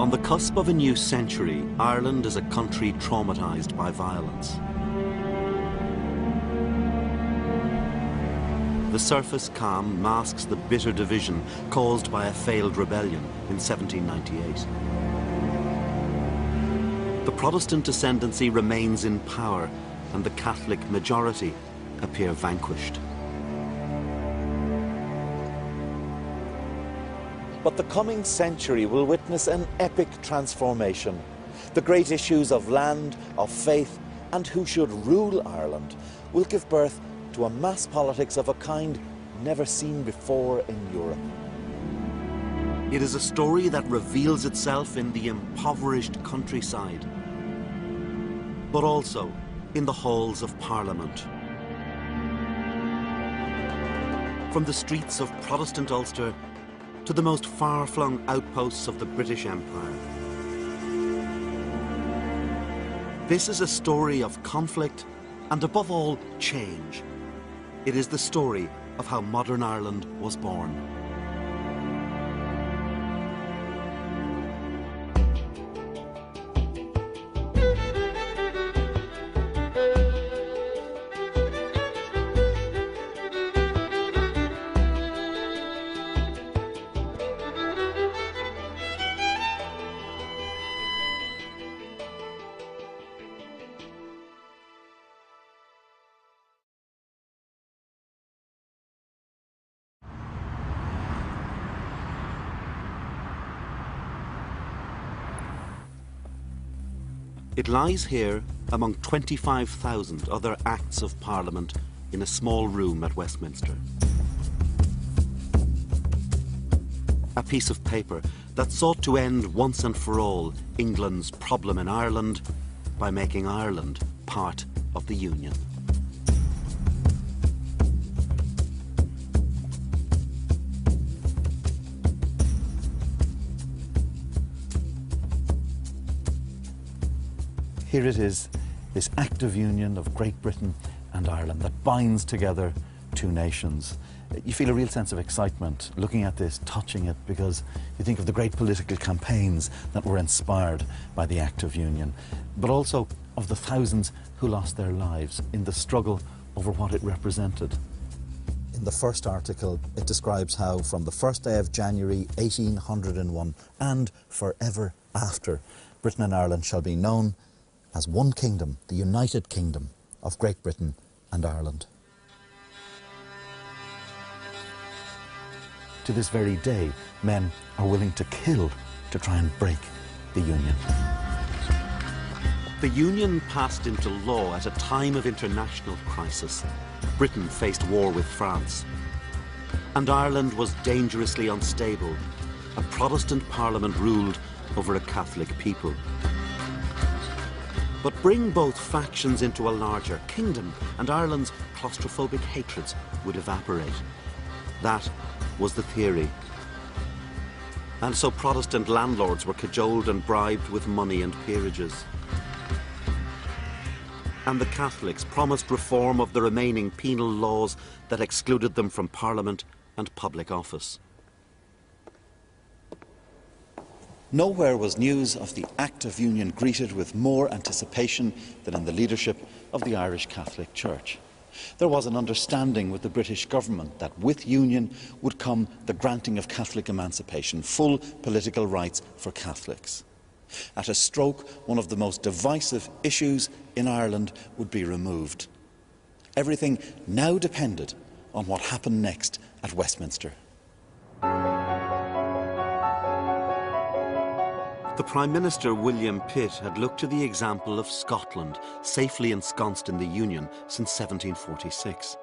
On the cusp of a new century, Ireland is a country traumatised by violence. The surface calm masks the bitter division caused by a failed rebellion in 1798. The Protestant ascendancy remains in power, and the Catholic majority appear vanquished. But the coming century will witness an epic transformation. The great issues of land, of faith, and who should rule Ireland will give birth to a mass politics of a kind never seen before in Europe. It is a story that reveals itself in the impoverished countryside, but also in the halls of Parliament. From the streets of Protestant Ulster to the most far-flung outposts of the British Empire. This is a story of conflict and, above all, change. It is the story of how modern Ireland was born. It lies here among 25,000 other Acts of Parliament in a small room at Westminster. A piece of paper that sought to end once and for all England's problem in Ireland by making Ireland part of the Union. Here it is, this act of union of Great Britain and Ireland that binds together two nations. You feel a real sense of excitement looking at this, touching it, because you think of the great political campaigns that were inspired by the act of union, but also of the thousands who lost their lives in the struggle over what it represented. In the first article, it describes how from the first day of January 1801 and forever after, Britain and Ireland shall be known as one kingdom, the United Kingdom of Great Britain and Ireland. To this very day, men are willing to kill to try and break the Union. The Union passed into law at a time of international crisis. Britain faced war with France, and Ireland was dangerously unstable. A Protestant Parliament ruled over a Catholic people. But bring both factions into a larger kingdom, and Ireland's claustrophobic hatreds would evaporate. That was the theory. And so Protestant landlords were cajoled and bribed with money and peerages. And the Catholics promised reform of the remaining penal laws that excluded them from Parliament and public office. Nowhere was news of the Act of Union greeted with more anticipation than in the leadership of the Irish Catholic Church. There was an understanding with the British government that with union would come the granting of Catholic emancipation, full political rights for Catholics. At a stroke, one of the most divisive issues in Ireland would be removed. Everything now depended on what happened next at Westminster. The Prime Minister, William Pitt, had looked to the example of Scotland, safely ensconced in the Union since 1746.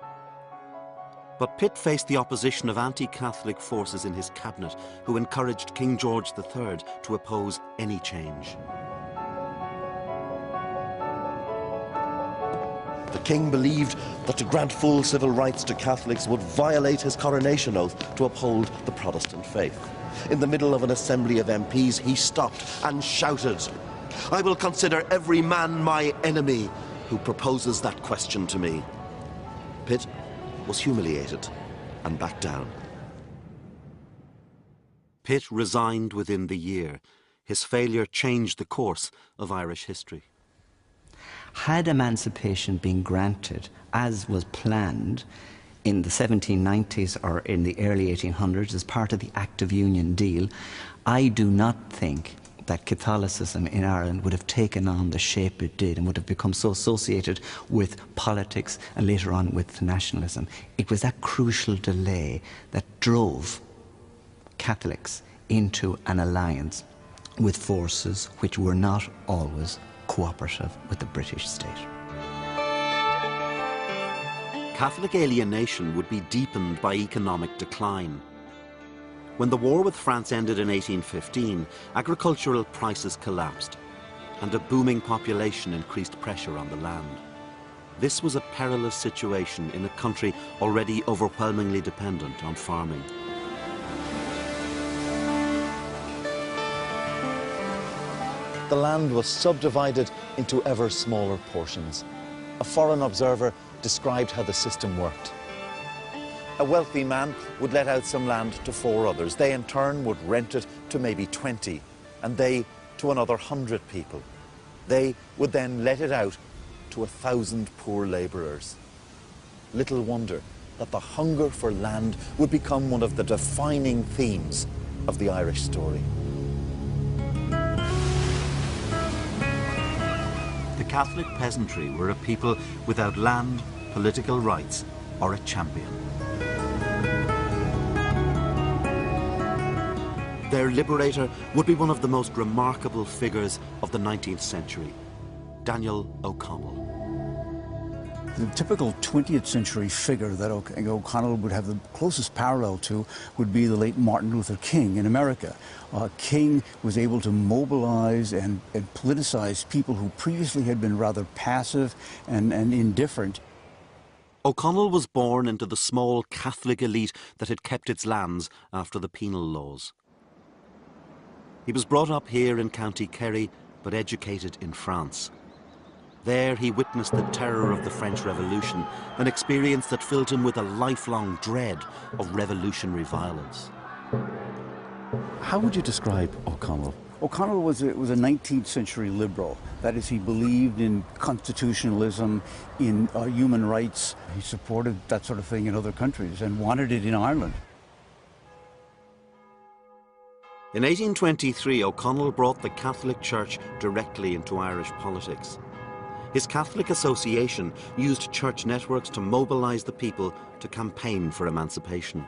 But Pitt faced the opposition of anti-Catholic forces in his cabinet, who encouraged King George III to oppose any change. The king believed that to grant full civil rights to Catholics would violate his coronation oath to uphold the Protestant faith. In the middle of an assembly of MPs, he stopped and shouted, "I will consider every man my enemy who proposes that question to me." Pitt was humiliated and backed down. Pitt resigned within the year. His failure changed the course of Irish history. Had emancipation been granted, as was planned, in the 1790s or in the early 1800s as part of the Act of Union deal, I do not think that Catholicism in Ireland would have taken on the shape it did and would have become so associated with politics and later on with nationalism. It was that crucial delay that drove Catholics into an alliance with forces which were not always cooperative with the British state. Catholic alienation would be deepened by economic decline. When the war with France ended in 1815, agricultural prices collapsed and a booming population increased pressure on the land. This was a perilous situation in a country already overwhelmingly dependent on farming. The land was subdivided into ever smaller portions. A foreign observer described how the system worked. A wealthy man would let out some land to 4 others. They in turn would rent it to maybe 20, and they to another 100 people. They would then let it out to 1,000 poor labourers. Little wonder that the hunger for land would become one of the defining themes of the Irish story. The Catholic peasantry were a people without land, political rights, or a champion. Their liberator would be one of the most remarkable figures of the 19th century, Daniel O'Connell. The typical 20th century figure that O'Connell would have the closest parallel to would be the late Martin Luther King in America. King was able to mobilize and politicize people who previously had been rather passive and indifferent. O'Connell was born into the small Catholic elite that had kept its lands after the penal laws. He was brought up here in County Kerry, but educated in France. There he witnessed the terror of the French Revolution, an experience that filled him with a lifelong dread of revolutionary violence. How would you describe O'Connell? O'Connell was a 19th century liberal. That is, he believed in constitutionalism, in human rights. He supported that sort of thing in other countries and wanted it in Ireland. In 1823, O'Connell brought the Catholic Church directly into Irish politics. His Catholic Association used church networks to mobilise the people to campaign for emancipation.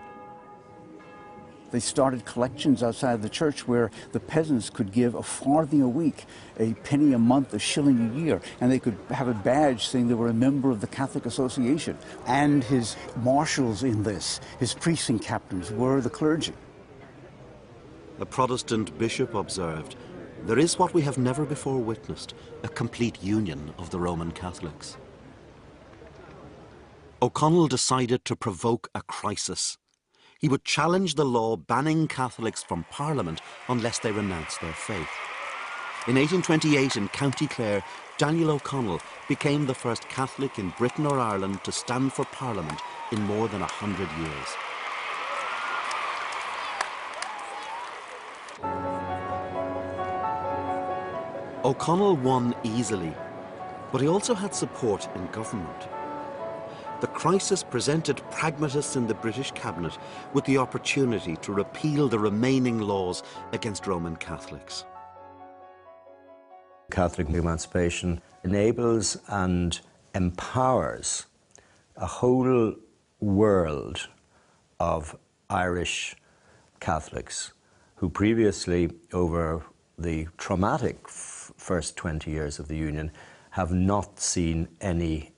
They started collections outside the church where the peasants could give a farthing a week, a penny a month, a shilling a year, and they could have a badge saying they were a member of the Catholic Association. And his marshals in this, his precinct captains, were the clergy. A Protestant bishop observed, "There is what we have never before witnessed, a complete union of the Roman Catholics." O'Connell decided to provoke a crisis. He would challenge the law banning Catholics from Parliament unless they renounced their faith. In 1828 in County Clare, Daniel O'Connell became the first Catholic in Britain or Ireland to stand for Parliament in more than 100 years. O'Connell won easily, but he also had support in government. The crisis presented pragmatists in the British cabinet with the opportunity to repeal the remaining laws against Roman Catholics. Catholic emancipation enables and empowers a whole world of Irish Catholics who previously, over the traumatic first 20 years of the Union, have not seen any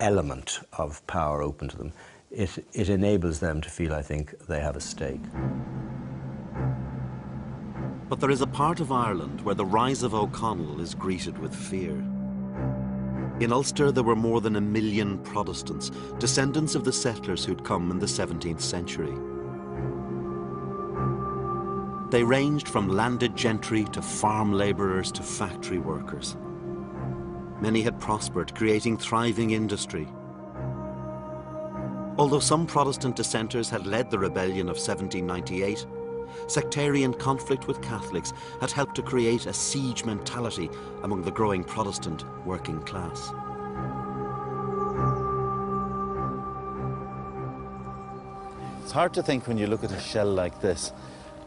element of power open to them. It enables them to feel, I think, they have a stake. But there is a part of Ireland where the rise of O'Connell is greeted with fear. In Ulster, there were more than 1 million Protestants, descendants of the settlers who'd come in the 17th century. They ranged from landed gentry to farm labourers to factory workers. Many had prospered, creating thriving industry. Although some Protestant dissenters had led the rebellion of 1798, sectarian conflict with Catholics had helped to create a siege mentality among the growing Protestant working class. It's hard to think when you look at a shell like this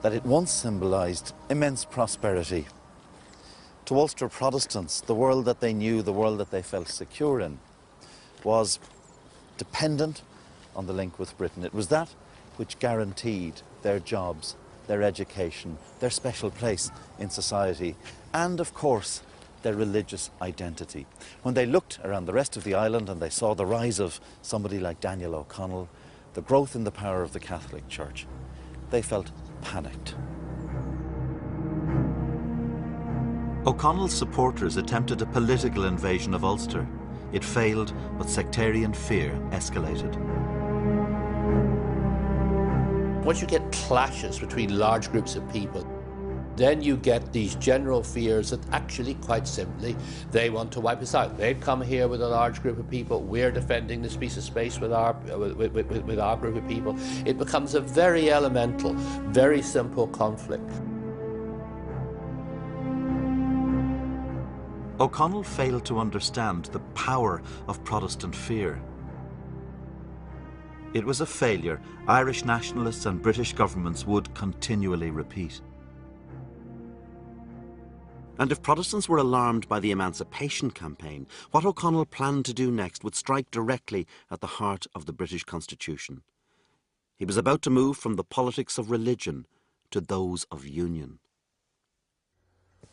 that it once symbolised immense prosperity. To Ulster Protestants, the world that they knew, the world that they felt secure in, was dependent on the link with Britain. It was that which guaranteed their jobs, their education, their special place in society, and of course their religious identity. When they looked around the rest of the island and they saw the rise of somebody like Daniel O'Connell, the growth in the power of the Catholic Church, they felt panicked. O'Connell's supporters attempted a political invasion of Ulster. It failed, but sectarian fear escalated. Once you get clashes between large groups of people, then you get these general fears that actually, quite simply, they want to wipe us out. They've come here with a large group of people. We're defending this piece of space with our group of people. It becomes a very elemental, very simple conflict. O'Connell failed to understand the power of Protestant fear. It was a failure Irish nationalists and British governments would continually repeat. And if Protestants were alarmed by the Emancipation Campaign, what O'Connell planned to do next would strike directly at the heart of the British Constitution. He was about to move from the politics of religion to those of union.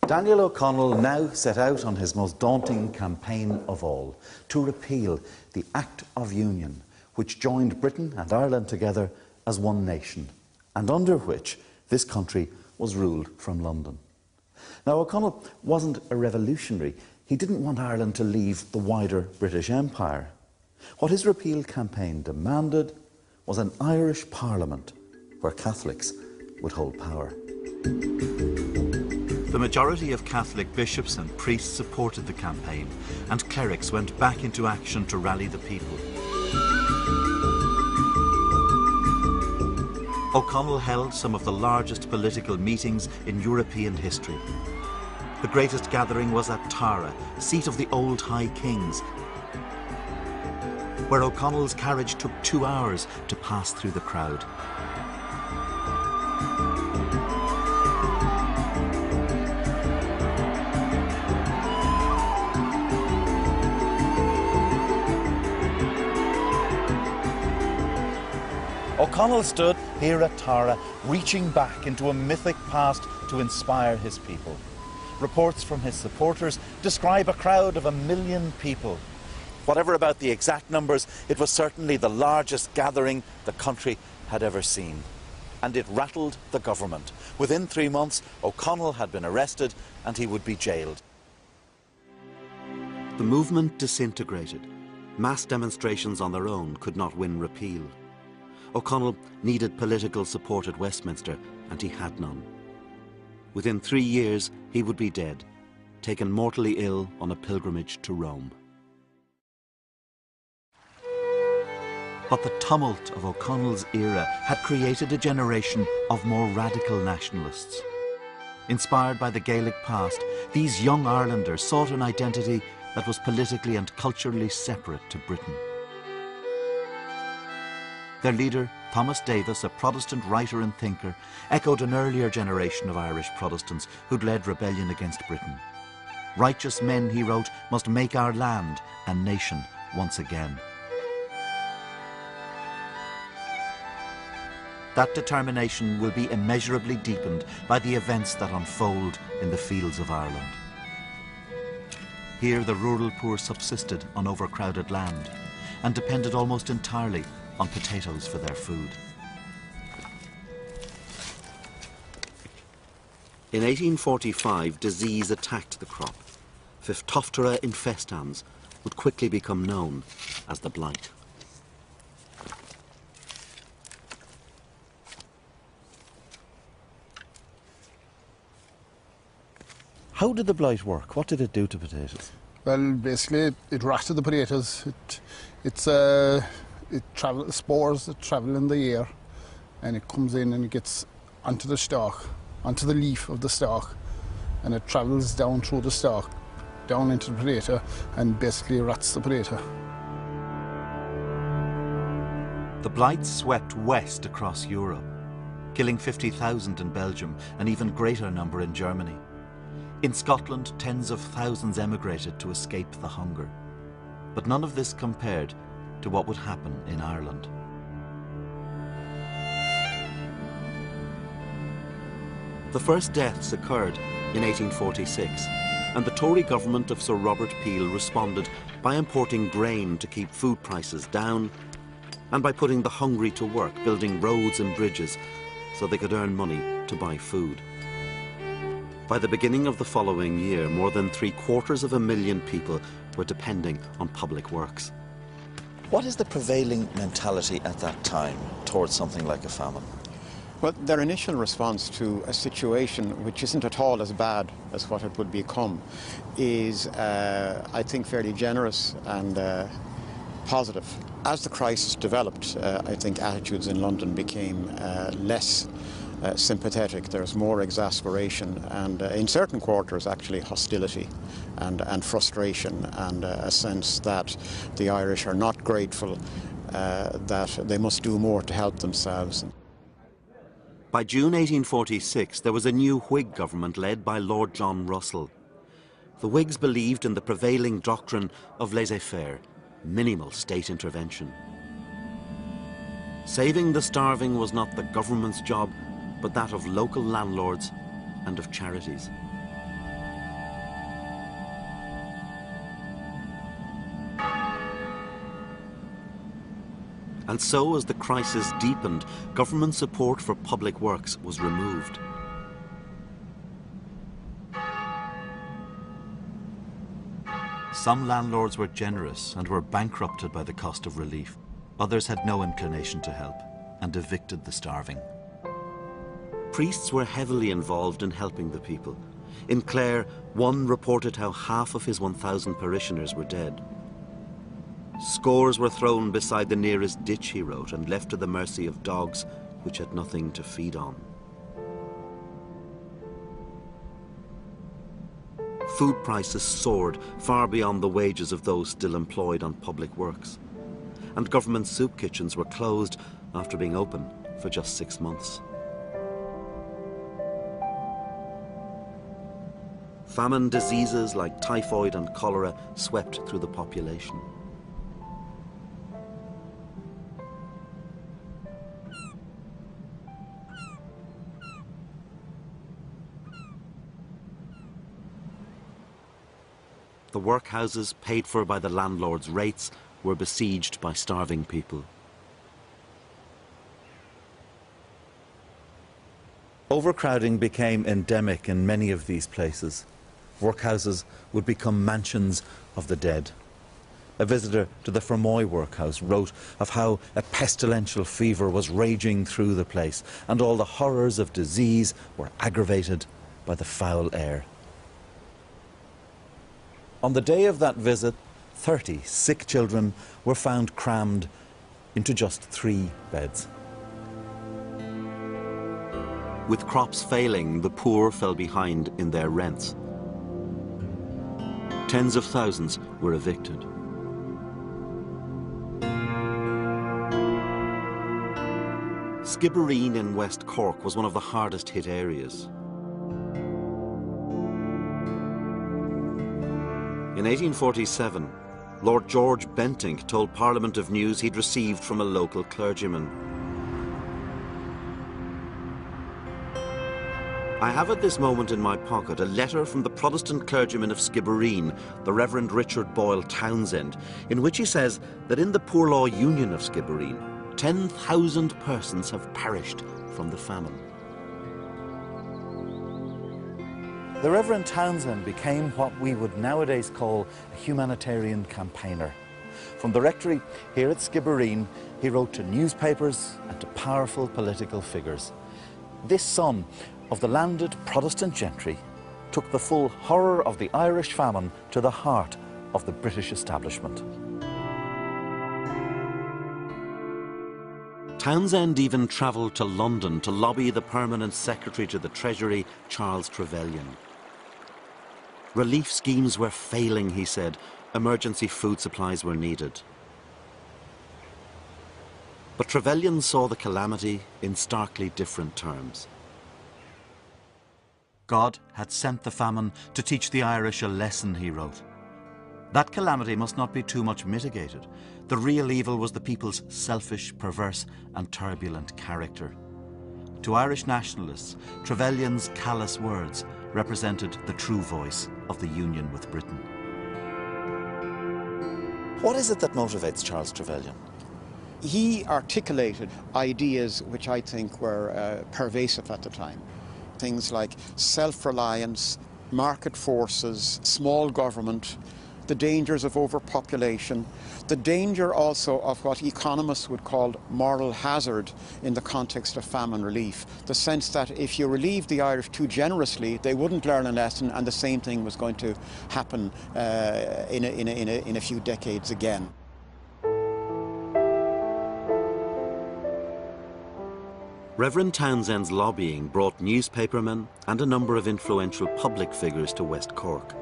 Daniel O'Connell now set out on his most daunting campaign of all, to repeal the Act of Union, which joined Britain and Ireland together as one nation, and under which this country was ruled from London. Now, O'Connell wasn't a revolutionary. He didn't want Ireland to leave the wider British Empire. What his repeal campaign demanded was an Irish Parliament where Catholics would hold power. The majority of Catholic bishops and priests supported the campaign, and clerics went back into action to rally the people. O'Connell held some of the largest political meetings in European history. The greatest gathering was at Tara, seat of the old High Kings, where O'Connell's carriage took 2 hours to pass through the crowd. O'Connell stood here at Tara, reaching back into a mythic past to inspire his people. Reports from his supporters describe a crowd of 1 million people. Whatever about the exact numbers, it was certainly the largest gathering the country had ever seen. And it rattled the government. Within 3 months, O'Connell had been arrested and he would be jailed. The movement disintegrated. Mass demonstrations on their own could not win repeal. O'Connell needed political support at Westminster, and he had none. Within 3 years, he would be dead, taken mortally ill on a pilgrimage to Rome. But the tumult of O'Connell's era had created a generation of more radical nationalists. Inspired by the Gaelic past, these young Irelanders sought an identity that was politically and culturally separate to Britain. Their leader, Thomas Davis, a Protestant writer and thinker, echoed an earlier generation of Irish Protestants who'd led rebellion against Britain. Righteous men, he wrote, must make our land and nation once again. That determination will be immeasurably deepened by the events that unfold in the fields of Ireland. Here the rural poor subsisted on overcrowded land and depended almost entirely on potatoes for their food. In 1845, disease attacked the crop. Phytophthora infestans would quickly become known as the blight. How did the blight work? What did it do to potatoes? Well, basically, it ratted the potatoes. Spores that travel in the air, and it comes in and it gets onto the stalk, onto the leaf of the stalk, and it travels down through the stalk, down into the predator, and basically rots the predator. The blight swept west across Europe, killing 50,000 in Belgium, an even greater number in Germany. In Scotland, tens of thousands emigrated to escape the hunger. But none of this compared to what would happen in Ireland. The first deaths occurred in 1846, and the Tory government of Sir Robert Peel responded by importing grain to keep food prices down, and by putting the hungry to work, building roads and bridges so they could earn money to buy food. By the beginning of the following year, more than 750,000 people were depending on public works. What is the prevailing mentality at that time towards something like a famine? Well, their initial response to a situation which isn't at all as bad as what it would become is, I think, fairly generous and positive. As the crisis developed, I think attitudes in London became less sympathetic. There's more exasperation and in certain quarters actually hostility and frustration and a sense that the Irish are not grateful, that they must do more to help themselves. By June 1846, there was a new Whig government led by Lord John Russell. The Whigs believed in the prevailing doctrine of laissez-faire, minimal state intervention. Saving the starving was not the government's job, but that of local landlords and of charities. And so, as the crisis deepened, government support for public works was removed. Some landlords were generous and were bankrupted by the cost of relief. Others had no inclination to help and evicted the starving. Priests were heavily involved in helping the people. In Clare, one reported how half of his 1,000 parishioners were dead. Scores were thrown beside the nearest ditch, he wrote, and left to the mercy of dogs which had nothing to feed on. Food prices soared far beyond the wages of those still employed on public works, and government soup kitchens were closed after being open for just 6 months. Famine diseases like typhoid and cholera swept through the population. The workhouses, paid for by the landlord's rates, were besieged by starving people. Overcrowding became endemic in many of these places. Workhouses would become mansions of the dead. A visitor to the Fermoy workhouse wrote of how a pestilential fever was raging through the place, and all the horrors of disease were aggravated by the foul air. On the day of that visit, 30 sick children were found crammed into just 3 beds. With crops failing, the poor fell behind in their rents. Tens of thousands were evicted. Skibbereen in West Cork was one of the hardest hit areas. In 1847, Lord George Bentinck told Parliament of news he'd received from a local clergyman. I have at this moment in my pocket a letter from the Protestant clergyman of Skibbereen, the Reverend Richard Boyle Townsend, in which he says that in the Poor Law Union of Skibbereen, 10,000 persons have perished from the famine. The Reverend Townsend became what we would nowadays call a humanitarian campaigner. From the rectory here at Skibbereen, he wrote to newspapers and to powerful political figures. This son of the landed Protestant gentry took the full horror of the Irish famine to the heart of the British establishment. Townsend even travelled to London to lobby the Permanent Secretary to the Treasury, Charles Trevelyan. Relief schemes were failing, he said. Emergency food supplies were needed. But Trevelyan saw the calamity in starkly different terms. God had sent the famine to teach the Irish a lesson, he wrote. That calamity must not be too much mitigated. The real evil was the people's selfish, perverse and turbulent character. To Irish nationalists, Trevelyan's callous words represented the true voice of the union with Britain. What is it that motivates Charles Trevelyan? He articulated ideas which I think were pervasive at the time. Things like self-reliance, market forces, small government, the dangers of overpopulation, the danger also of what economists would call moral hazard in the context of famine relief. The sense that if you relieved the Irish too generously, they wouldn't learn a lesson, and the same thing was going to happen in a few decades again. Reverend Townsend's lobbying brought newspapermen and a number of influential public figures to West Cork.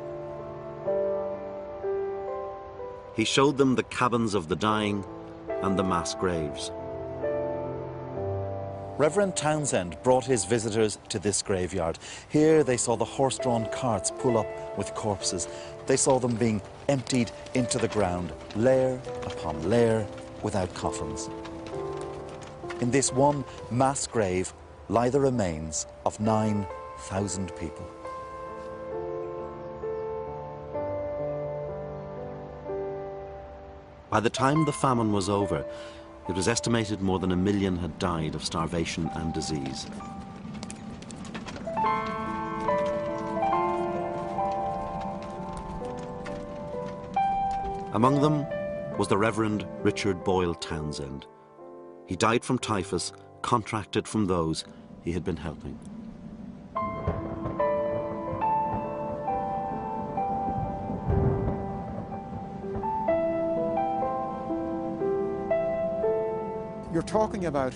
He showed them the cabins of the dying and the mass graves. Reverend Townsend brought his visitors to this graveyard. Here they saw the horse-drawn carts pull up with corpses. They saw them being emptied into the ground, layer upon layer, without coffins. In this one mass grave lie the remains of 9,000 people. By the time the famine was over, it was estimated more than 1 million had died of starvation and disease. Among them was the Reverend Richard Boyle Townsend. He died from typhus, contracted from those he had been helping. You're talking about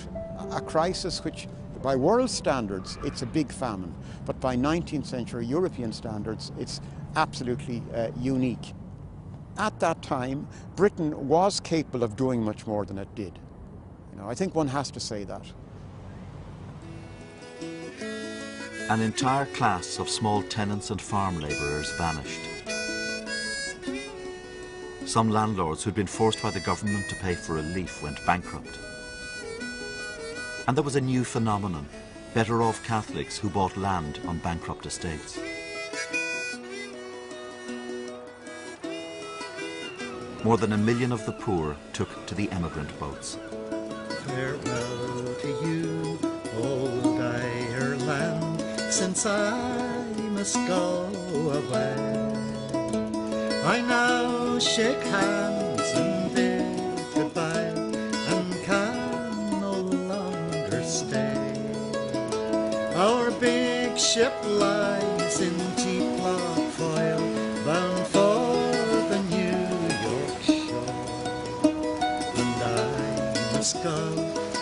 a crisis which, by world standards, it's a big famine, but by 19th century European standards, it's absolutely unique. At that time, Britain was capable of doing much more than it did. I think one has to say that. An entire class of small tenants and farm labourers vanished. Some landlords who'd been forced by the government to pay for relief went bankrupt. And there was a new phenomenon, better-off Catholics who bought land on bankrupt estates. More than 1 million of the poor took to the emigrant boats. Farewell to you, old Ireland, since I must go away. I now shake hands and bid goodbye, and can no longer stay. Our big ship lies in Teaplock Foyle, bound for the New York shore, and I must go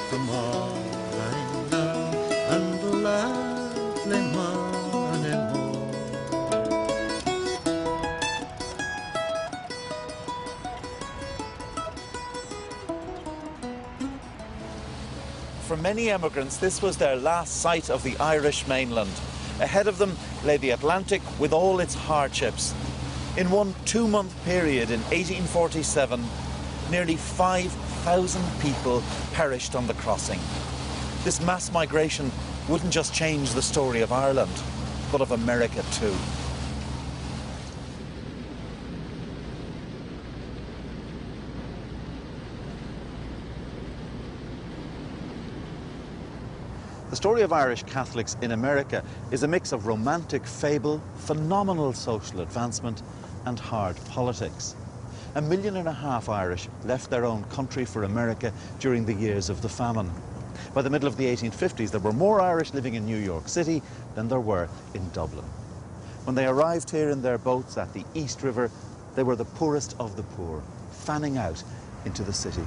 from all I know and lovely Moneymore. For many emigrants, this was their last sight of the Irish mainland. Ahead of them lay the Atlantic with all its hardships. In one 2-month period in 1847, nearly 5,000 people perished on the crossing. This mass migration wouldn't just change the story of Ireland, but of America too. The story of Irish Catholics in America is a mix of romantic fable, phenomenal social advancement, and hard politics. 1.5 million Irish left their own country for America during the years of the famine. By the middle of the 1850s, there were more Irish living in New York City than there were in Dublin. When they arrived here in their boats at the East River, they were the poorest of the poor, fanning out into the city.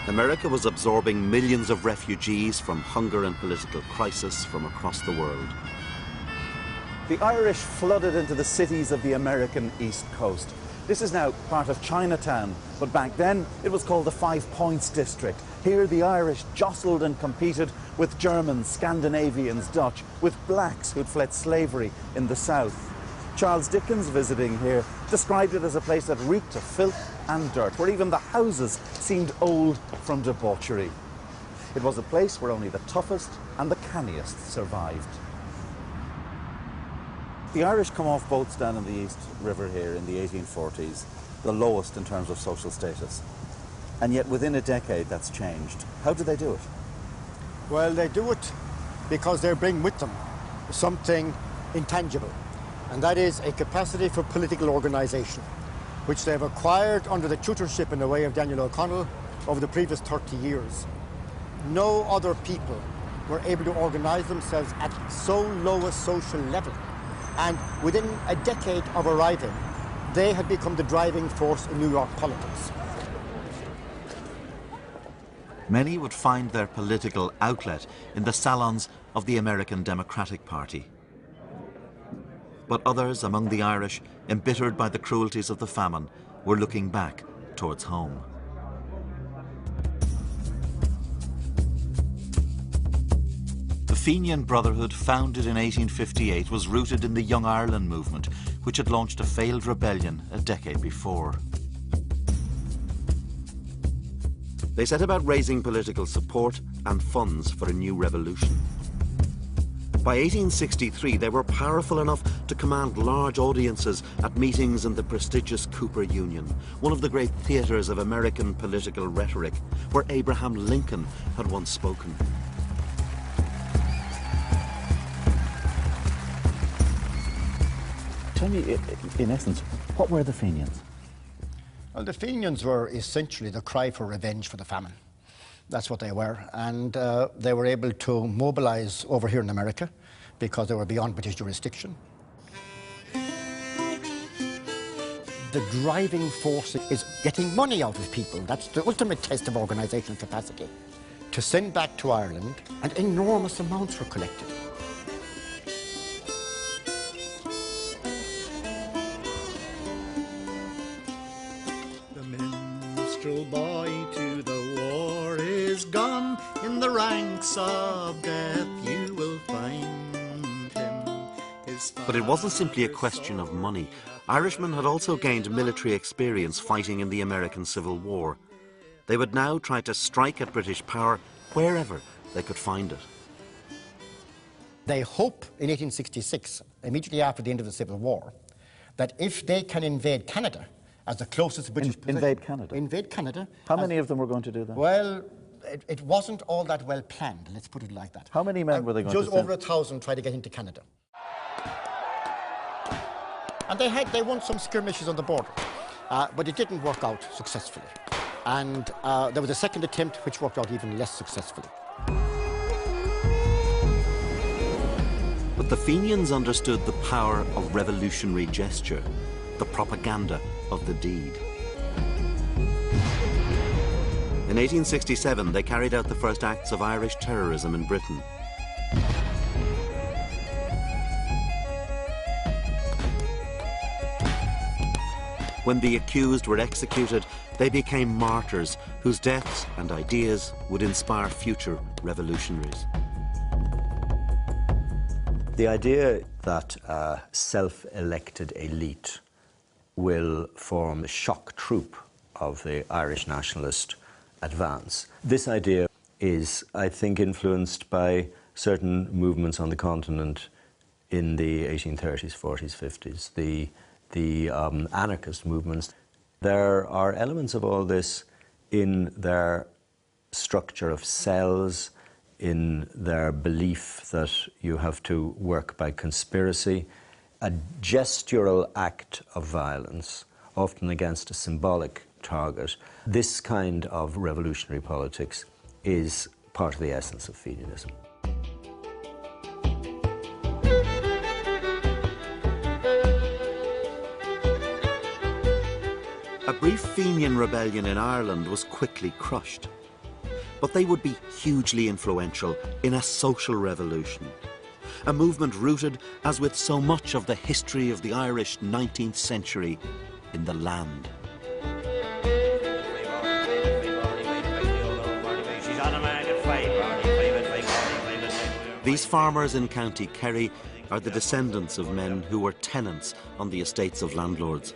America was absorbing millions of refugees from hunger and political crisis from across the world. The Irish flooded into the cities of the American East Coast. This is now part of Chinatown, but back then it was called the Five Points District. Here the Irish jostled and competed with Germans, Scandinavians, Dutch, with blacks who'd fled slavery in the south. Charles Dickens, visiting here, described it as a place that reeked of filth and dirt, where even the houses seemed old from debauchery. It was a place where only the toughest and the canniest survived. The Irish come off boats down in the East River here in the 1840s, the lowest in terms of social status. And yet within a decade that's changed. How do they do it? Well, they do it because they bring with them something intangible, and that is a capacity for political organisation, which they've acquired under the tutorship in the way of Daniel O'Connell over the previous 30 years. No other people were able to organise themselves at so low a social level. And within a decade of arriving, they had become the driving force in New York politics. Many would find their political outlet in the salons of the American Democratic Party. But others among the Irish, embittered by the cruelties of the famine, were looking back towards home. The Fenian Brotherhood, founded in 1858, was rooted in the Young Ireland movement, which had launched a failed rebellion a decade before. They set about raising political support and funds for a new revolution. By 1863, they were powerful enough to command large audiences at meetings in the prestigious Cooper Union, one of the great theatres of American political rhetoric, where Abraham Lincoln had once spoken. Tell me, in essence, what were the Fenians? Well, the Fenians were essentially the cry for revenge for the famine. That's what they were. And they were able to mobilise over here in America because they were beyond British jurisdiction. The driving force is getting money out of people. That's the ultimate test of organisational capacity. To send back to Ireland, and enormous amounts were collected. Boy to the war is gone, in the ranks of death you will find him. But it wasn't simply a question of money. Irishmen had also gained military experience fighting in the American Civil War. They would now try to strike at British power wherever they could find it. They hope in 1866, immediately after the end of the Civil War, that if they can invade Canada, as the closest British possession. Invade Canada? Invade Canada. How many of them were going to do that? Well, it wasn't all that well planned, let's put it like that. How many men were they going to send? Just over 1,000 tried to get into Canada. And they won some skirmishes on the border, but it didn't work out successfully. And there was a second attempt which worked out even less successfully. But the Fenians understood the power of revolutionary gesture, the propaganda of the deed. In 1867, they carried out the first acts of Irish terrorism in Britain. When the accused were executed, they became martyrs whose deaths and ideas would inspire future revolutionaries. The idea that a self-elected elite will form the shock troop of the Irish nationalist advance. This idea is, I think, influenced by certain movements on the continent in the 1830s, 40s, 50s, the anarchist movements. There are elements of all this in their structure of cells, in their belief that you have to work by conspiracy, a gestural act of violence, often against a symbolic target. This kind of revolutionary politics is part of the essence of Fenianism. A brief Fenian rebellion in Ireland was quickly crushed. but they would be hugely influential in a social revolution. A movement rooted, as with so much of the history of the Irish 19th century, in the land. These farmers in County Kerry are the descendants of men who were tenants on the estates of landlords.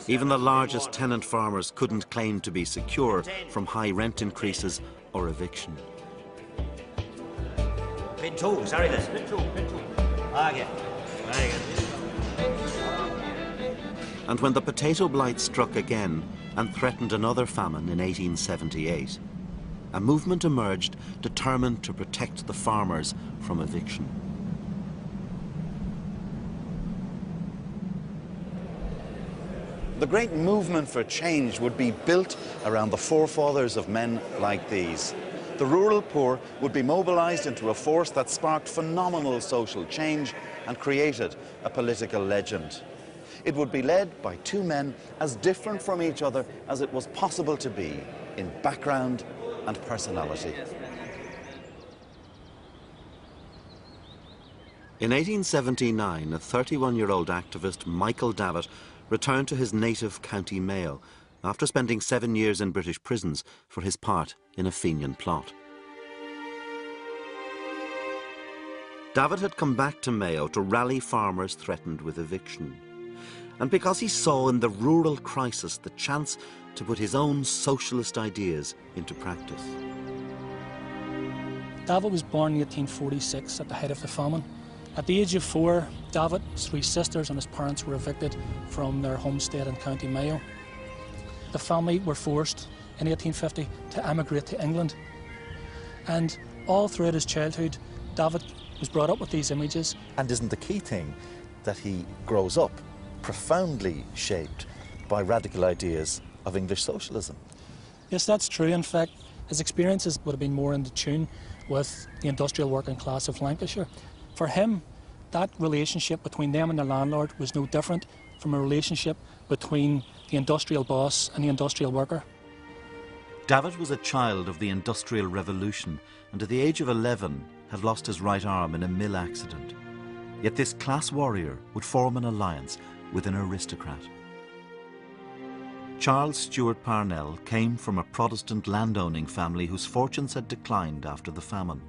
Even the largest tenant farmers couldn't claim to be secure from high rent increases or eviction. Pin 2, sorry this. Pin 2. Okay. Very good. And when the potato blight struck again and threatened another famine in 1878, a movement emerged determined to protect the farmers from eviction. The great movement for change would be built around the forefathers of men like these. The rural poor would be mobilised into a force that sparked phenomenal social change and created a political legend. It would be led by two men as different from each other as it was possible to be in background and personality. In 1879, a 31-year-old activist, Michael Davitt, returned to his native County Mayo after spending 7 years in British prisons for his part in a Fenian plot. Davitt had come back to Mayo to rally farmers threatened with eviction, and because he saw in the rural crisis the chance to put his own socialist ideas into practice. Davitt was born in 1846 at the height of the famine. At the age of 4, Davitt's 3 sisters and his parents were evicted from their homestead in County Mayo. The family were forced in 1850 to emigrate to England. And all throughout his childhood, Davitt was brought up with these images. And isn't the key thing that he grows up profoundly shaped by radical ideas of English socialism? Yes, that's true. In fact, his experiences would have been more in tune with the industrial working class of Lancashire. For him, that relationship between them and the landlord was no different from a relationship between the industrial boss and the industrial worker. Davitt was a child of the Industrial Revolution and at the age of 11 had lost his right arm in a mill accident. Yet this class warrior would form an alliance with an aristocrat. Charles Stewart Parnell came from a Protestant landowning family whose fortunes had declined after the famine.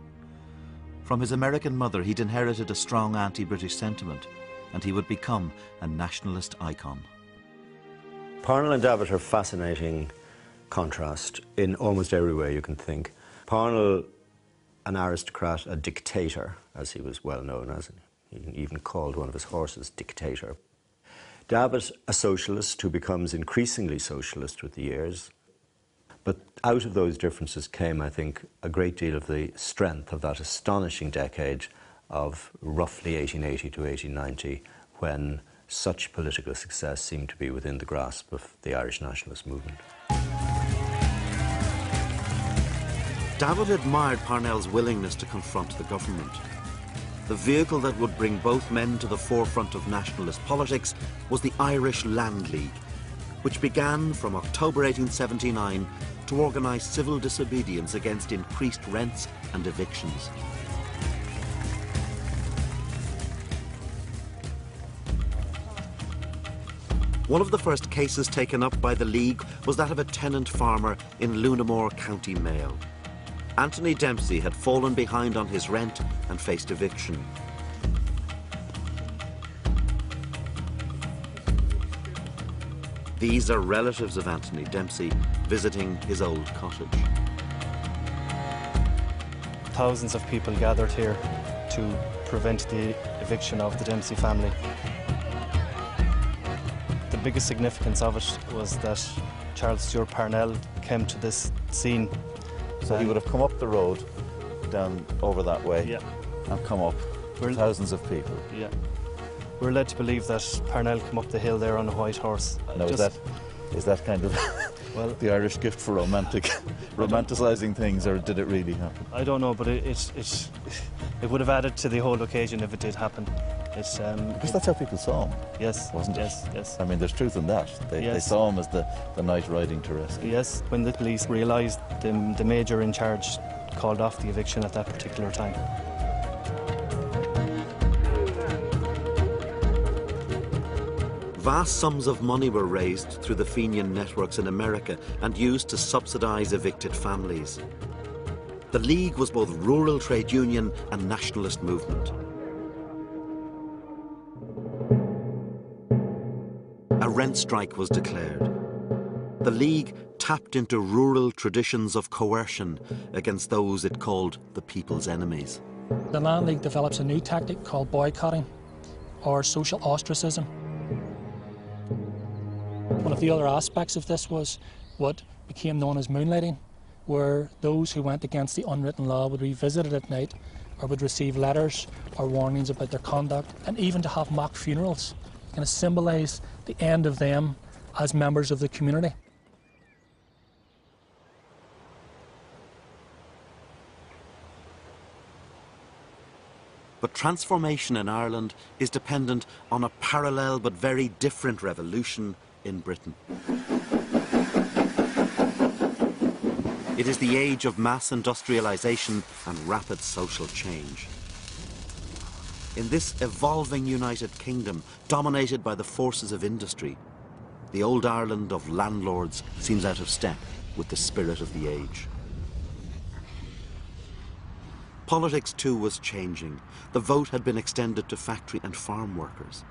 From his American mother, he'd inherited a strong anti-British sentiment, and he would become a nationalist icon. Parnell and Davitt are fascinating contrast in almost every way you can think. Parnell, an aristocrat, a dictator, as he was well known as. He even called one of his horses Dictator. Davitt, a socialist who becomes increasingly socialist with the years. But out of those differences came, I think, a great deal of the strength of that astonishing decade of roughly 1880 to 1890, when such political success seemed to be within the grasp of the Irish nationalist movement. Davitt admired Parnell's willingness to confront the government. The vehicle that would bring both men to the forefront of nationalist politics was the Irish Land League, which began from October 1879 to organise civil disobedience against increased rents and evictions. One of the first cases taken up by the League was that of a tenant farmer in Lunamore, County Mayo. Anthony Dempsey had fallen behind on his rent and faced eviction. These are relatives of Anthony Dempsey visiting his old cottage. Thousands of people gathered here to prevent the eviction of the Dempsey family. The biggest significance of it was that Charles Stewart Parnell came to this scene. So he would have come up the road, down over that way, yeah, and come up. Thousands of people. Yeah. We're led to believe that Parnell came up the hill there on a white horse. Now, is that kind of well, the Irish gift for romanticising things, or did it really happen? I don't know, but it would have added to the whole occasion if it did happen. Because that's how people saw him. Yes, wasn't it? Yes. I mean, there's truth in that. They saw him as the knight riding to rescue. Yes, when the police realised the major in charge called off the eviction at that particular time. Vast sums of money were raised through the Fenian networks in America and used to subsidise evicted families. The League was both rural trade union and nationalist movement. A rent strike was declared. The League tapped into rural traditions of coercion against those it called the people's enemies. The Land League develops a new tactic called boycotting, or social ostracism. One of the other aspects of this was what became known as moonlighting, where those who went against the unwritten law would be visited at night or would receive letters or warnings about their conduct, and even to have mock funerals, kind of symbolise the end of them as members of the community. But transformation in Ireland is dependent on a parallel but very different revolution in Britain. It is the age of mass industrialisation and rapid social change. In this evolving United Kingdom, dominated by the forces of industry, the old Ireland of landlords seems out of step with the spirit of the age. Politics too was changing. The vote had been extended to factory and farm workers.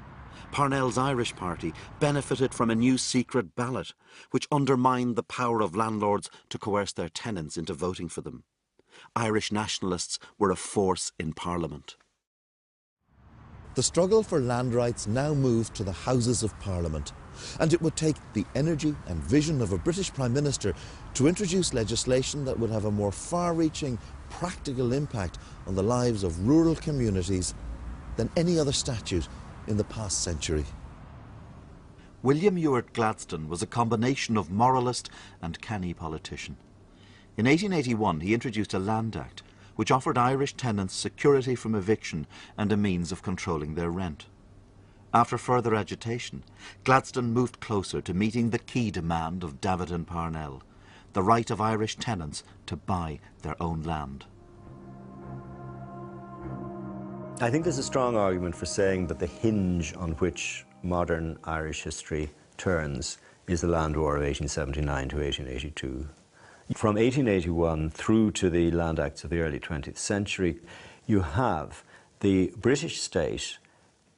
Parnell's Irish Party benefited from a new secret ballot, which undermined the power of landlords to coerce their tenants into voting for them. Irish nationalists were a force in Parliament. The struggle for land rights now moved to the Houses of Parliament, and it would take the energy and vision of a British Prime Minister to introduce legislation that would have a more far-reaching, practical impact on the lives of rural communities than any other statute in the past century. William Ewart Gladstone was a combination of moralist and canny politician. In 1881 he introduced a Land Act which offered Irish tenants security from eviction and a means of controlling their rent. After further agitation, Gladstone moved closer to meeting the key demand of David and Parnell, the right of Irish tenants to buy their own land. I think there's a strong argument for saying that the hinge on which modern Irish history turns is the Land War of 1879 to 1882. From 1881 through to the Land Acts of the early 20th century, you have the British state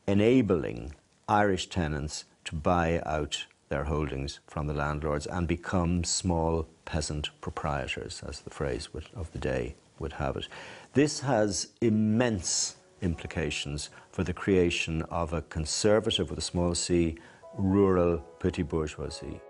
enabling Irish tenants to buy out their holdings from the landlords and become small peasant proprietors, as the phrase of the day would have it. This has immense implications for the creation of a conservative, with a small c, rural petit bourgeoisie.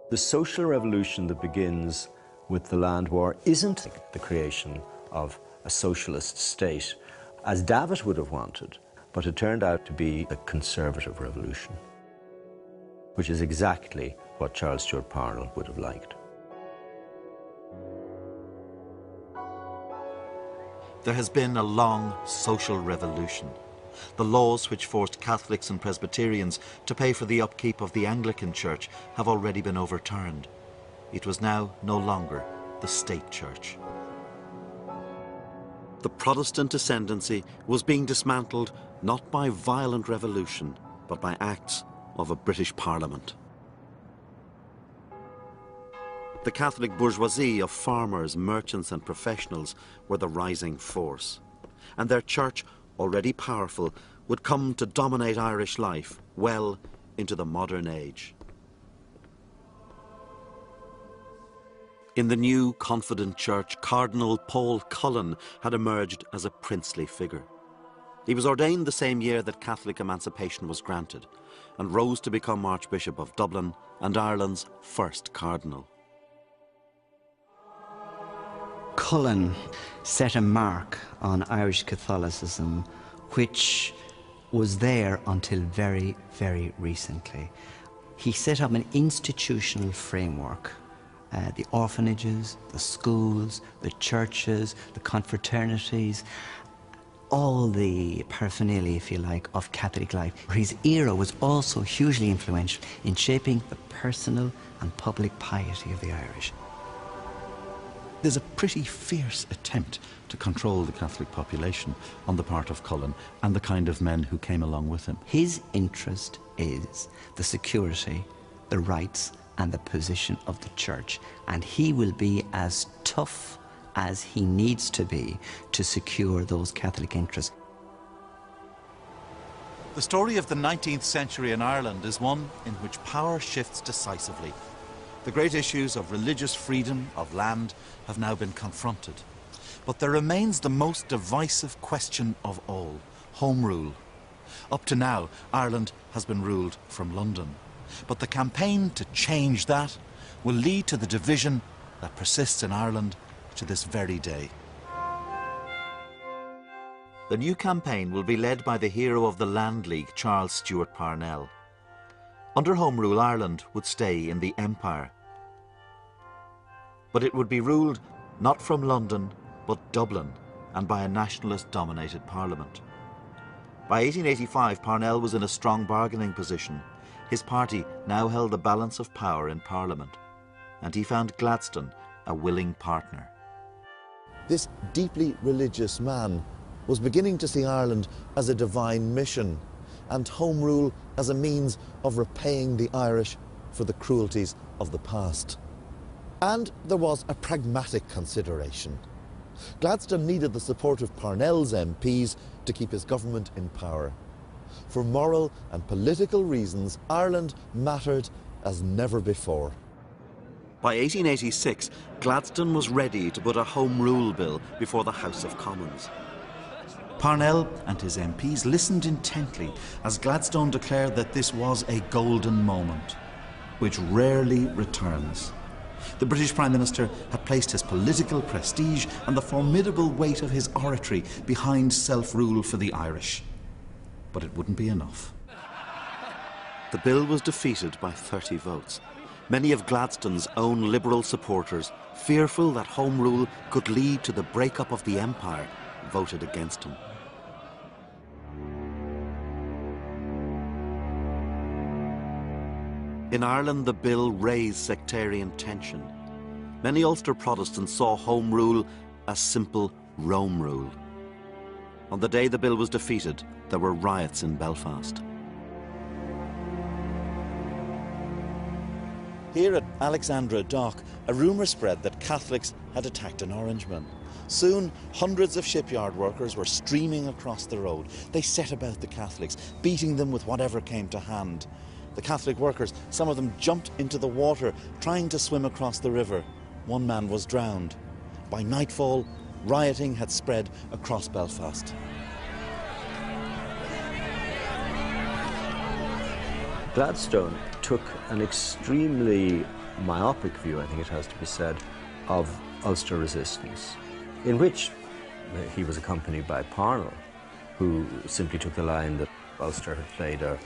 The social revolution that begins with the Land War isn't the creation of a socialist state, as David would have wanted, but it turned out to be a conservative revolution, which is exactly what Charles Stewart Parnell would have liked. There has been a long social revolution. The laws which forced Catholics and Presbyterians to pay for the upkeep of the Anglican Church have already been overturned. It was now no longer the state church. The Protestant ascendancy was being dismantled not by violent revolution, but by acts of a British Parliament. The Catholic bourgeoisie of farmers, merchants and professionals were the rising force, and their church, already powerful, would come to dominate Irish life well into the modern age. In the new confident church, Cardinal Paul Cullen had emerged as a princely figure. He was ordained the same year that Catholic emancipation was granted, and rose to become Archbishop of Dublin and Ireland's first cardinal. Cullen set a mark on Irish Catholicism which was there until very, very recently. He set up an institutional framework. The orphanages, the schools, the churches, the confraternities, all the paraphernalia, if you like, of Catholic life. His era was also hugely influential in shaping the personal and public piety of the Irish. There's a pretty fierce attempt to control the Catholic population on the part of Cullen and the kind of men who came along with him. His interest is the security, the rights and the position of the Church, and he will be as tough as he needs to be to secure those Catholic interests. The story of the 19th century in Ireland is one in which power shifts decisively. The great issues of religious freedom, of land, have now been confronted. But there remains the most divisive question of all, Home Rule. Up to now, Ireland has been ruled from London. But the campaign to change that will lead to the division that persists in Ireland to this very day. The new campaign will be led by the hero of the Land League, Charles Stewart Parnell. Under Home Rule, Ireland would stay in the Empire. But it would be ruled not from London, but Dublin, and by a nationalist-dominated parliament. By 1885, Parnell was in a strong bargaining position. His party now held the balance of power in Parliament, and he found Gladstone a willing partner. This deeply religious man was beginning to see Ireland as a divine mission and Home Rule as a means of repaying the Irish for the cruelties of the past. And there was a pragmatic consideration. Gladstone needed the support of Parnell's MPs to keep his government in power. For moral and political reasons, Ireland mattered as never before. By 1886, Gladstone was ready to put a Home Rule bill before the House of Commons. Parnell and his MPs listened intently as Gladstone declared that this was a golden moment, which rarely returns. The British Prime Minister had placed his political prestige and the formidable weight of his oratory behind self-rule for the Irish. But it wouldn't be enough. The bill was defeated by 30 votes. Many of Gladstone's own Liberal supporters, fearful that Home Rule could lead to the breakup of the Empire, voted against him. In Ireland, the bill raised sectarian tension. Many Ulster Protestants saw Home Rule as simple Rome Rule. On the day the bill was defeated, there were riots in Belfast. Here at Alexandra Dock, a rumour spread that Catholics had attacked an Orangeman. Soon, hundreds of shipyard workers were streaming across the road. They set about the Catholics, beating them with whatever came to hand. The Catholic workers, some of them jumped into the water, trying to swim across the river. One man was drowned. By nightfall, rioting had spread across Belfast. Gladstone took an extremely myopic view, I think it has to be said, of Ulster resistance, in which he was accompanied by Parnell, who simply took the line that Ulster had played a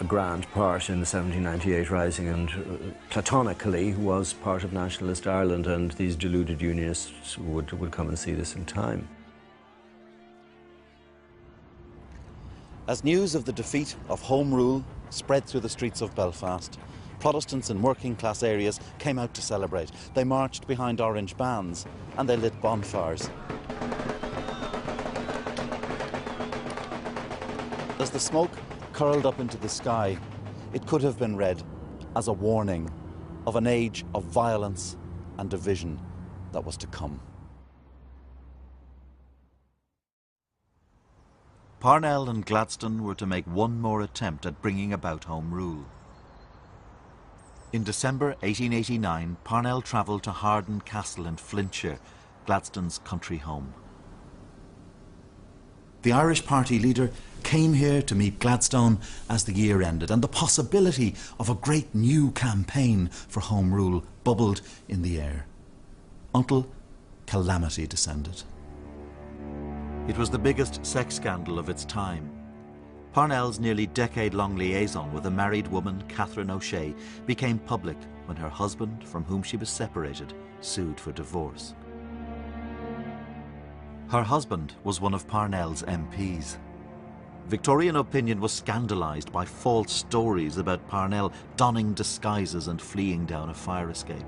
grand part in the 1798 Rising and platonically was part of nationalist Ireland, and these deluded unionists would come and see this in time. As news of the defeat of Home Rule spread through the streets of Belfast, Protestants in working class areas came out to celebrate. They marched behind orange bands and they lit bonfires. As the smoke curled up into the sky, it could have been read as a warning of an age of violence and division that was to come. Parnell and Gladstone were to make one more attempt at bringing about Home Rule. In December 1889, Parnell travelled to Harden Castle in Flintshire, Gladstone's country home. The Irish party leader came here to meet Gladstone as the year ended, and the possibility of a great new campaign for Home Rule bubbled in the air, until calamity descended. It was the biggest sex scandal of its time. Parnell's nearly decade-long liaison with a married woman, Catherine O'Shea, became public when her husband, from whom she was separated, sued for divorce. Her husband was one of Parnell's MPs. Victorian opinion was scandalised by false stories about Parnell donning disguises and fleeing down a fire escape.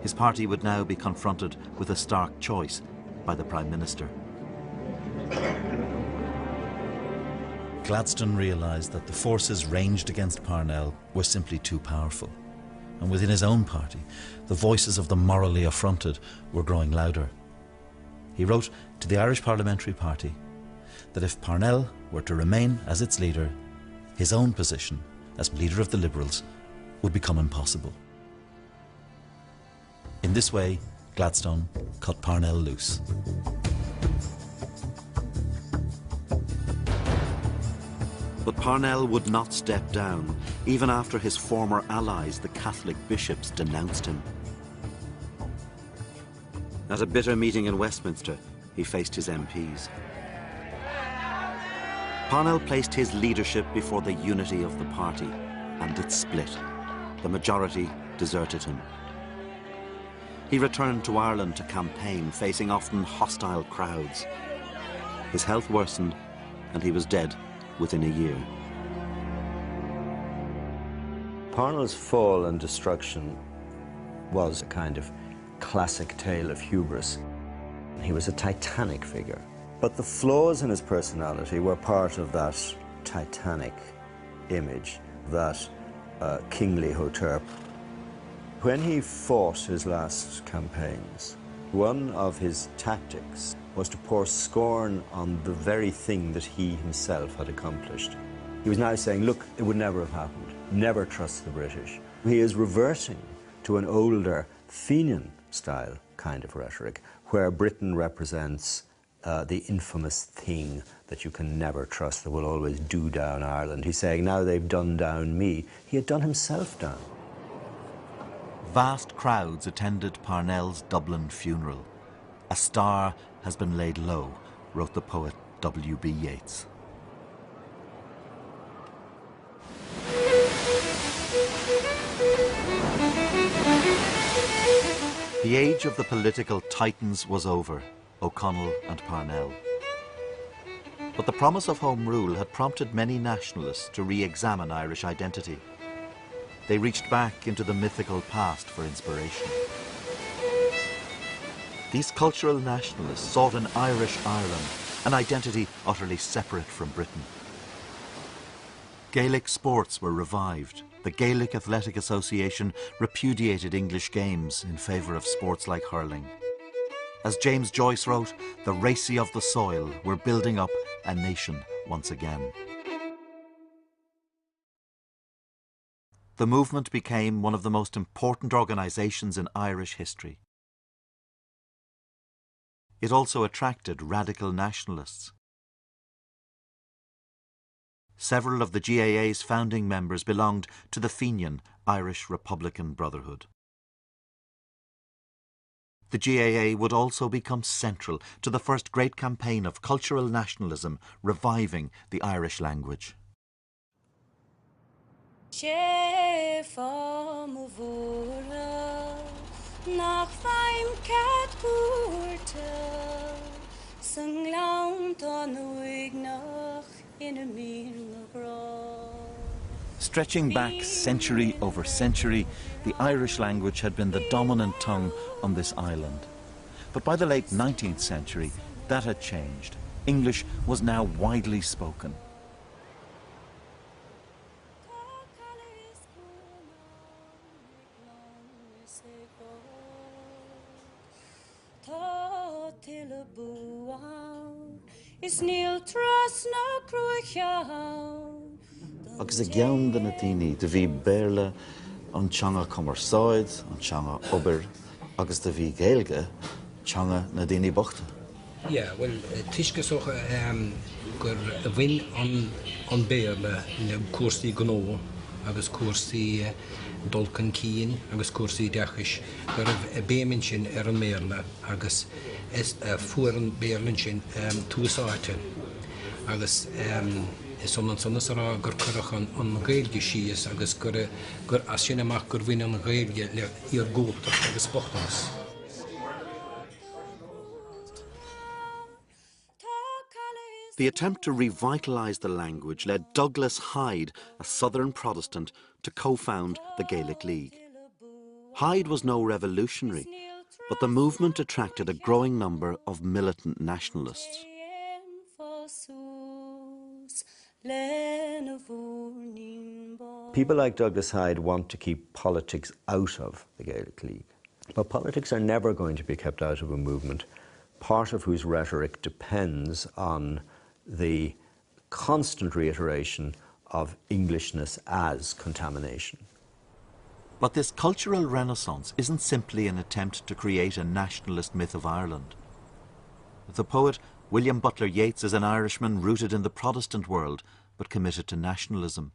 His party would now be confronted with a stark choice by the Prime Minister. Gladstone realised that the forces ranged against Parnell were simply too powerful, and within his own party, the voices of the morally affronted were growing louder. He wrote to the Irish Parliamentary Party that if Parnell were to remain as its leader, his own position as leader of the Liberals would become impossible. In this way, Gladstone cut Parnell loose. But Parnell would not step down, even after his former allies, the Catholic bishops, denounced him. At a bitter meeting in Westminster, he faced his MPs. Parnell placed his leadership before the unity of the party, and it split. The majority deserted him. He returned to Ireland to campaign, facing often hostile crowds. His health worsened, and he was dead within a year. Parnell's fall and destruction was a kind of classic tale of hubris. He was a titanic figure. But the flaws in his personality were part of that titanic image, that kingly hauteur. When he fought his last campaigns, one of his tactics was to pour scorn on the very thing that he himself had accomplished. He was now saying, look, it would never have happened. Never trust the British. He is reverting to an older Fenian-style kind of rhetoric, where Britain represents the infamous thing that you can never trust, that will always do down Ireland. He's saying, now they've done down me. He had done himself down. Vast crowds attended Parnell's Dublin funeral. A star has been laid low, wrote the poet W.B. Yeats. The age of the political titans was over, O'Connell and Parnell. But the promise of Home Rule had prompted many nationalists to re-examine Irish identity. They reached back into the mythical past for inspiration. These cultural nationalists sought an Irish Ireland, an identity utterly separate from Britain. Gaelic sports were revived. The Gaelic Athletic Association repudiated English games in favour of sports like hurling. As James Joyce wrote, the racy of the soil were building up a nation once again. The movement became one of the most important organisations in Irish history. It also attracted radical nationalists. Several of the GAA's founding members belonged to the Fenian Irish Republican Brotherhood. The GAA would also become central to the first great campaign of cultural nationalism, reviving the Irish language. Stretching back century over century, the Irish language had been the dominant tongue on this island. But by the late 19th century, that had changed. English was now widely spoken. Agus a gceann den na daoine de bhí béarla an teanga Commerceáid, an teanga Obair, agus de bhí Gaeilge, teanga na daoine bochta. Yeah, well, tuisce socha gur a bhain an béarla na cuasaí gnó, agus cuasaí dulcan cín, agus cuasaí deachais, gur a bémin sin an méarla, agus fuair an béarlan sin túsáite, agus is somlan sannas ará gur curach an Gaeilge síos agus gur as sin amach gur bhain an Gaeilge le ar gúlta agus bochtanas. The attempt to revitalise the language led Douglas Hyde, a Southern Protestant, to co-found the Gaelic League. Hyde was no revolutionary, but the movement attracted a growing number of militant nationalists. People like Douglas Hyde want to keep politics out of the Gaelic League. But politics are never going to be kept out of a movement, part of whose rhetoric depends on the constant reiteration of Englishness as contamination. But this cultural renaissance isn't simply an attempt to create a nationalist myth of Ireland. The poet William Butler Yeats is an Irishman rooted in the Protestant world, but committed to nationalism.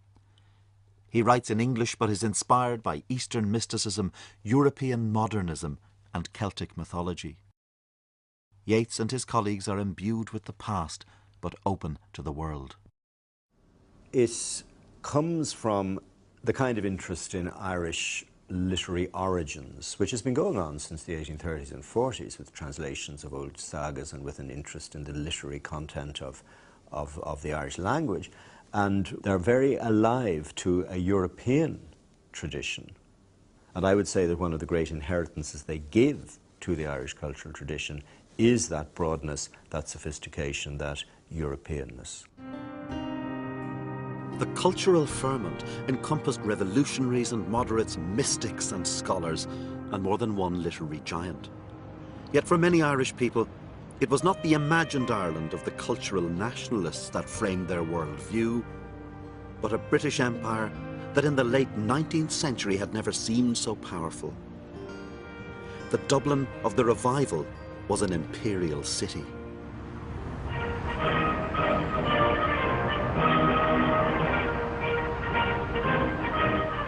He writes in English, but is inspired by Eastern mysticism, European modernism, and Celtic mythology. Yeats and his colleagues are imbued with the past, but open to the world. It comes from the kind of interest in Irish literary origins, which has been going on since the 1830s and 40s, with translations of old sagas and with an interest in the literary content of the Irish language. And they're very alive to a European tradition. And I would say that one of the great inheritances they give to the Irish cultural tradition is that broadness, that sophistication, that Europeanness. The cultural ferment encompassed revolutionaries and moderates, mystics and scholars, and more than one literary giant. Yet for many Irish people, it was not the imagined Ireland of the cultural nationalists that framed their worldview, but a British Empire that in the late 19th century had never seemed so powerful. The Dublin of the Revival was an imperial city.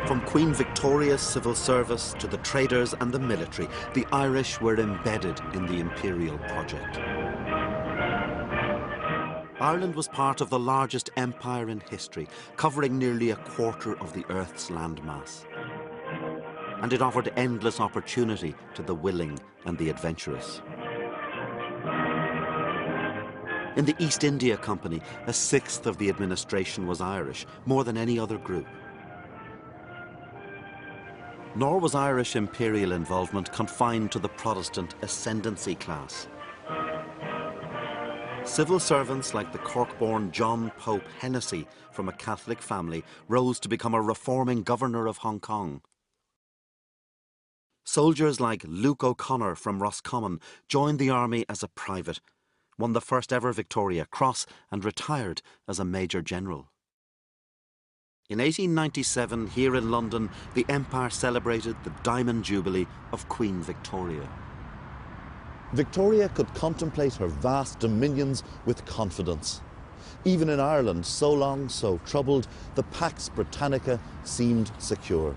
From Queen Victoria's civil service to the traders and the military, the Irish were embedded in the imperial project. Ireland was part of the largest empire in history, covering nearly a quarter of the Earth's landmass. And it offered endless opportunity to the willing and the adventurous. In the East India Company, a sixth of the administration was Irish, more than any other group. Nor was Irish imperial involvement confined to the Protestant ascendancy class. Civil servants like the Cork-born John Pope Hennessy from a Catholic family rose to become a reforming governor of Hong Kong. Soldiers like Luke O'Connor from Roscommon joined the army as a private, won the first ever Victoria Cross and retired as a Major General. In 1897, here in London, the Empire celebrated the Diamond Jubilee of Queen Victoria. Victoria could contemplate her vast dominions with confidence. Even in Ireland, so long, so troubled, the Pax Britannica seemed secure.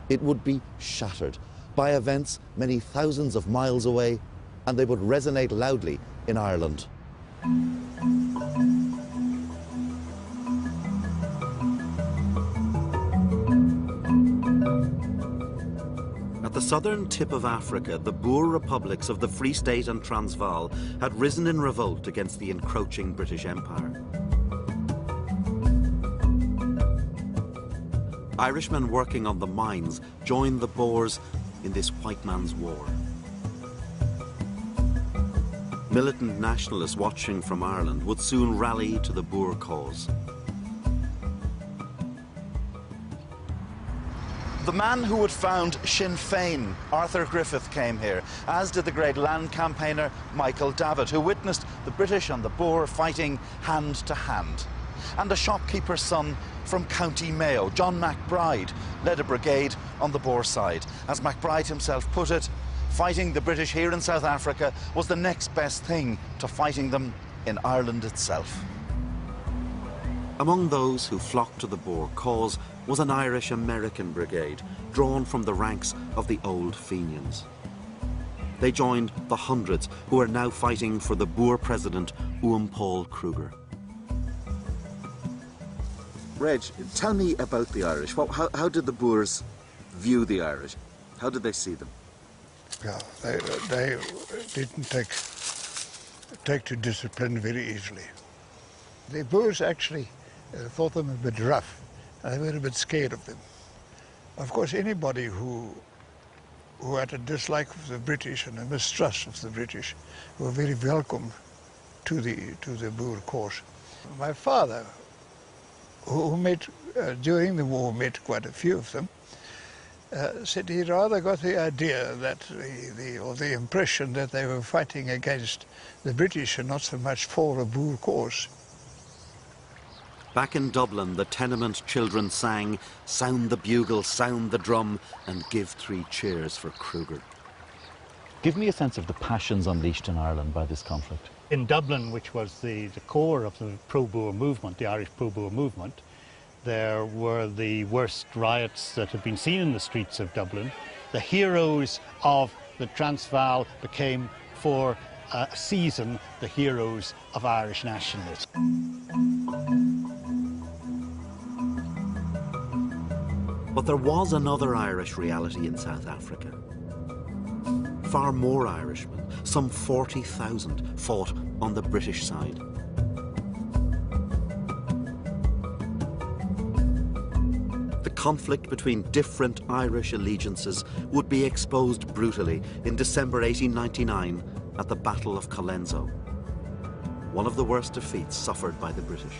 It would be shattered by events many thousands of miles away, and they would resonate loudly in Ireland. At the southern tip of Africa, the Boer republics of the Free State and Transvaal had risen in revolt against the encroaching British Empire. Irishmen working on the mines joined the Boers in this white man's war. Militant nationalists watching from Ireland would soon rally to the Boer cause. The man who would found Sinn Féin, Arthur Griffith, came here, as did the great land campaigner Michael Davitt, who witnessed the British and the Boer fighting hand to hand. And a shopkeeper's son from County Mayo, John MacBride, led a brigade on the Boer side. As MacBride himself put it, fighting the British here in South Africa was the next best thing to fighting them in Ireland itself. Among those who flocked to the Boer cause was an Irish-American brigade drawn from the ranks of the old Fenians. They joined the hundreds who are now fighting for the Boer president, Owen Paul Kruger. Reg, tell me about the Irish. How did the Boers view the Irish? How did they see them? Yeah, they didn't take to discipline very easily. The Boers actually thought them a bit rough, and they were a bit scared of them. Of course, anybody who had a dislike of the British and a mistrust of the British were very welcome to the Boer cause. My father, who met, during the war, met quite a few of them, said he rather got the idea that or the impression that they were fighting against the British and not so much for a Boer cause. Back in Dublin, the tenement children sang, "Sound the bugle, sound the drum, and give 3 cheers for Kruger." Give me a sense of the passions unleashed in Ireland by this conflict. In Dublin, which was the core of the pro-Boer movement, the Irish pro-Boer movement, there were the worst riots that had been seen in the streets of Dublin. The heroes of the Transvaal became, for a season, the heroes of Irish nationalism. But there was another Irish reality in South Africa. Far more Irishmen, some 40,000, fought on the British side. The conflict between different Irish allegiances would be exposed brutally in December 1899 at the Battle of Colenso, one of the worst defeats suffered by the British.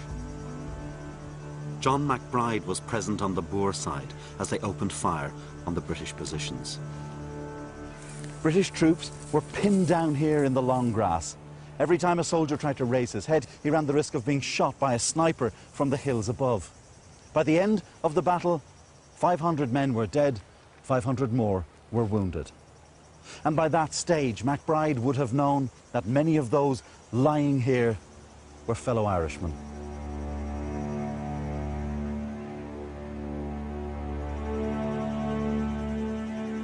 John MacBride was present on the Boer side as they opened fire on the British positions. British troops were pinned down here in the long grass. Every time a soldier tried to raise his head, he ran the risk of being shot by a sniper from the hills above. By the end of the battle, 500 men were dead, 500 more were wounded. And by that stage, MacBride would have known that many of those lying here were fellow Irishmen.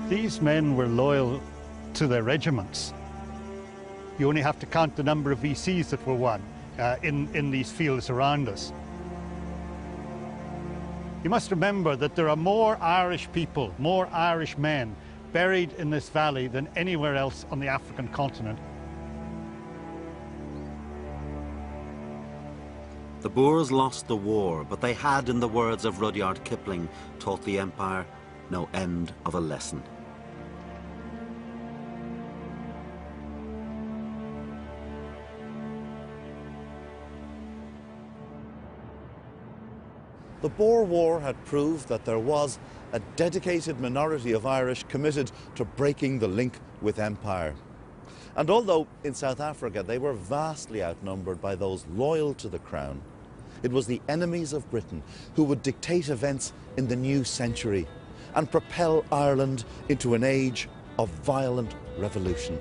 These men were loyal to their regiments. You only have to count the number of VCs that were won in these fields around us. You must remember that there are more Irish people, more Irish men buried in this valley than anywhere else on the African continent. The Boers lost the war, but they had, in the words of Rudyard Kipling, taught the Empire no end of a lesson. The Boer War had proved that there was a dedicated minority of Irish committed to breaking the link with empire. And although in South Africa they were vastly outnumbered by those loyal to the Crown, it was the enemies of Britain who would dictate events in the new century and propel Ireland into an age of violent revolution.